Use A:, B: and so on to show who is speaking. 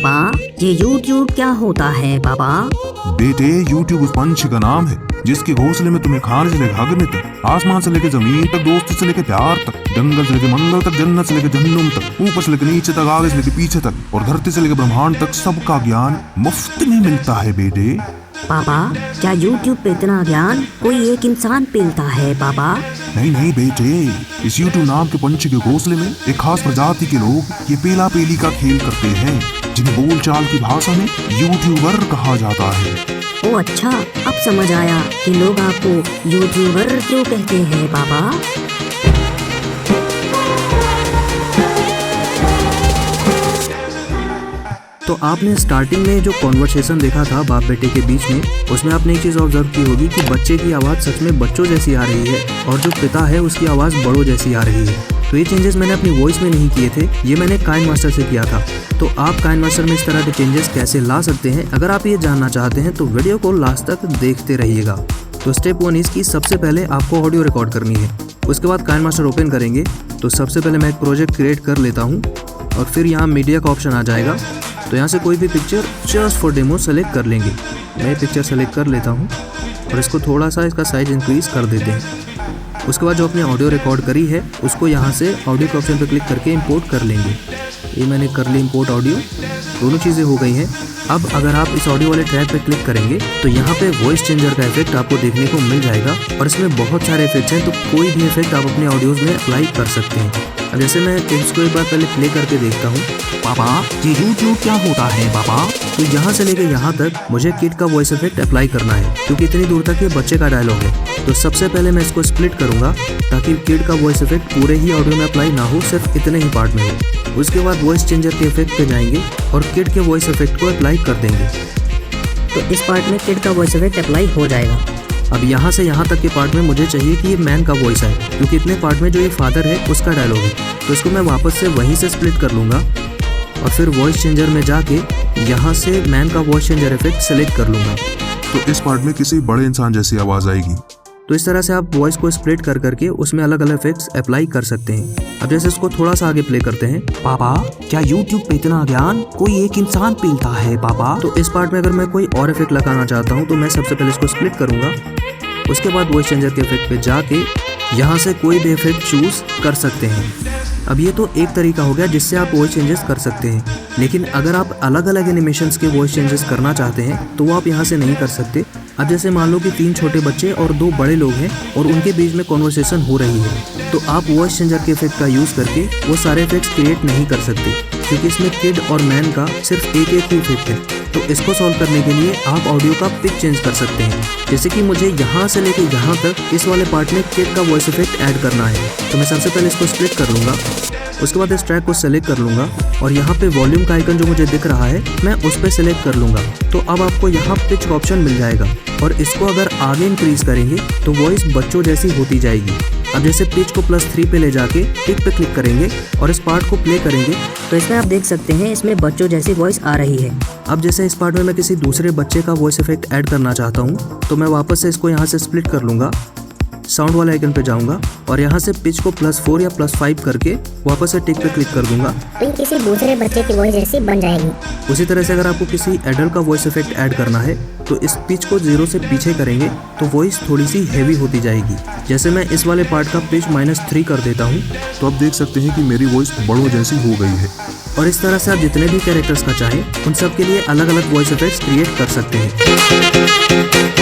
A: पापा ये YouTube क्या होता है पापा?
B: बेटे YouTube उस पंछी का नाम है जिसके घोंसले में तुम्हें खाने से लेकर भागने तक, आसमान से लेकर जमीन तक, दोस्ती से लेकर प्यार तक, जंगल से लेकर मंगल तक, जन्नत से लेकर जहन्नुम तक, ऊपर से लेकर नीचे तक, आगे से लेकर पीछे तक और धरती से लेकर ब्रह्मांड तक सबका ज्ञान मुफ्त में मिलता है बेटे।
A: पापा क्या YouTube पे इतना ज्ञान कोई एक इंसान पेलता है पापा?
B: नहीं नहीं बेटे, इस YouTube नाम के पंछी के घोंसले में एक खास प्रजाति के लोग ये पेला पेली का खेल करते हैं, जिन्हें बोलचाल की भाषा में यूट्यूबर कहा जाता है।
A: ओ अच्छा, अब समझ आया कि लोग आपको यूट्यूबर क्यों कहते हैं पापा।
C: तो आपने स्टार्टिंग में जो कॉन्वर्सेशन देखा था बाप बेटे के बीच में, उसमें आपने एक चीज़ ऑब्जर्व की होगी कि बच्चे की आवाज़ सच में बच्चों जैसी आ रही है और जो पिता है उसकी आवाज़ बड़ों जैसी आ रही है। तो ये चेंजेस मैंने अपनी वॉइस में नहीं किए थे, ये मैंने काइनमास्टर से किया था। तो आप काइनमास्टर में इस तरह के चेंजेस कैसे ला सकते हैं, अगर आप ये जानना चाहते हैं तो वीडियो को लास्ट तक देखते रहिएगा। तो स्टेप 1 इसकी सबसे पहले आपको ऑडियो रिकॉर्ड करनी है। उसके बाद काइनमास्टर ओपन करेंगे तो सबसे पहले मैं एक प्रोजेक्ट क्रिएट कर लेता हूँ और फिर यहाँ मीडिया का ऑप्शन आ जाएगा। तो यहाँ से कोई भी picture just for demo select कर लेंगे। मैं ये पिक्चर सेलेक्ट कर लेता हूँ और इसको थोड़ा सा इसका साइज इंक्रीज़ कर देते हैं। उसके बाद जो अपने ऑडियो रिकॉर्ड करी है उसको यहाँ से ऑडियो के ऑप्शन पर क्लिक करके इंपोर्ट कर लेंगे। ये मैंने कर ली इंपोर्ट ऑडियो, दोनों चीज़ें हो गई हैं। अब अगर आप इस ऑडियो वाले ट्रैक पे क्लिक करेंगे तो यहाँ पे वॉइस चेंजर का इफेक्ट आपको देखने को मिल जाएगा और इसमें बहुत सारे इफेक्ट्स हैं, तो कोई भी इफेक्ट आप अपने ऑडियोज़ में अप्लाई कर सकते हैं। अब जैसे मैं इसको एक बार पहले प्ले करके देखता हूँ।
B: पापा ये YouTube क्या होता है पापा?
C: तो यहाँ से लेकर यहाँ तक मुझे किड का वॉइस इफेक्ट अप्लाई करना है, क्योंकि इतनी दूर तक ये बच्चे का डायलॉग है। तो सबसे पहले मैं इसको स्प्लिट करूँगा ताकि किड का वॉइस इफेक्ट पूरे ही ऑडियो में अप्लाई ना हो, सिर्फ इतने ही पार्ट में हो। उसके बाद वॉइस चेंजर के इफेक्ट पे जाएंगे और किड के वॉइस इफेक्ट को अप्लाई कर देंगे।
A: तो इस पार्ट में किड का वॉइस इफेक्ट अप्लाई हो जाएगा।
C: अब यहाँ से यहाँ तक के पार्ट में मुझे चाहिए कि ये मैन का वॉइस है, क्योंकि इतने पार्ट में जो ये फादर है उसका डायलॉग है। तो इसको मैं वापस से वहीं से स्प्लिट कर लूँगा और फिर वॉइस चेंजर में जाके यहाँ से मैन का वॉइस चेंजर इफेक्ट सेलेक्ट कर लूँगा।
B: तो इस पार्ट में किसी बड़े इंसान जैसी आवाज़ आएगी।
C: तो इस तरह से आप वॉइस को स्प्लिट कर करके उसमें अलग अलग इफेक्ट्स अप्लाई कर सकते हैं। अब जैसे इसको थोड़ा सा आगे प्ले करते हैं।
D: पापा क्या YouTube पे इतना ज्ञान कोई एक इंसान पेलता है पापा?
C: तो इस पार्ट में अगर मैं कोई और इफेक्ट लगाना चाहता हूँ तो मैं सबसे पहले इसको स्प्लिट करूँगा। उसके बाद वॉइस चेंजर के इफेक्ट पे जाके यहाँ से कोई भी इफेक्ट चूज कर सकते हैं। अब ये तो एक तरीका हो गया जिससे आप वॉइस चेंजेस कर सकते हैं, लेकिन अगर आप अलग अलग एनिमेशंस के वॉइस चेंजेस करना चाहते हैं तो वो आप यहाँ से नहीं कर सकते। अब जैसे मान लो कि 3 छोटे बच्चे और 2 बड़े लोग हैं और उनके बीच में कॉन्वर्सेशन हो रही है, तो आप वॉइस चेंजर के इफेक्ट का यूज़ करके वो सारे इफेक्ट्स क्रिएट नहीं कर सकते, क्योंकि इसमें किड और मैन का सिर्फ एक ही इफेक्ट है। तो इसको सॉल्व करने के लिए आप ऑडियो का पिच चेंज कर सकते हैं। जैसे कि मुझे यहाँ से लेके यहाँ तक इस वाले पार्ट में किड का वॉइस इफेक्ट ऐड करना है, तो मैं सबसे पहले इसको स्प्लिट कर लूँगा। उसके बाद इस ट्रैक को सेलेक्ट कर लूँगा और यहाँ पे वॉल्यूम का आइकन जो मुझे दिख रहा है मैं उस पर सेलेक्ट कर लूँगा। तो अब आपको यहाँ पिच का ऑप्शन मिल जाएगा और इसको अगर आगे इंक्रीज करेंगे तो वॉइस बच्चों जैसी होती जाएगी। अब जैसे पिच को +3 पे ले जाके टिक पे क्लिक करेंगे और इस पार्ट को प्ले करेंगे
A: तो इसमें आप देख सकते हैं इसमें बच्चों जैसी वॉइस आ रही है।
C: अब जैसे इस पार्ट में मैं किसी दूसरे बच्चे का वॉइस इफेक्ट ऐड करना चाहता हूँ तो मैं वापस से इसको यहाँ से स्प्लिट कर लूँगा, साउंड वाले आइकन पे जाऊंगा और यहाँ से पिच को +4 या +5 करके वापस से टिक पे क्लिक कर दूंगा।
E: तो ये किसी दूसरे बच्चे की वॉइस जैसी बन जाएगी।
C: उसी तरह से अगर आपको किसी एडल्ट का वॉइस इफेक्ट ऐड करना है तो इस पिच को 0 से पीछे करेंगे तो वॉइस थोड़ी सी हैवी होती जाएगी। जैसे मैं इस वाले पार्ट का पिच -3 कर देता हूँ
B: तो आप देख सकते हैं कि मेरी वॉइस बड़ों जैसी हो गई है।
C: और इस तरह से आप जितने भी कैरेक्टर्स का चाहें उन सब के लिए अलग अलग वॉइस इफेक्ट्स क्रिएट कर सकते हैं।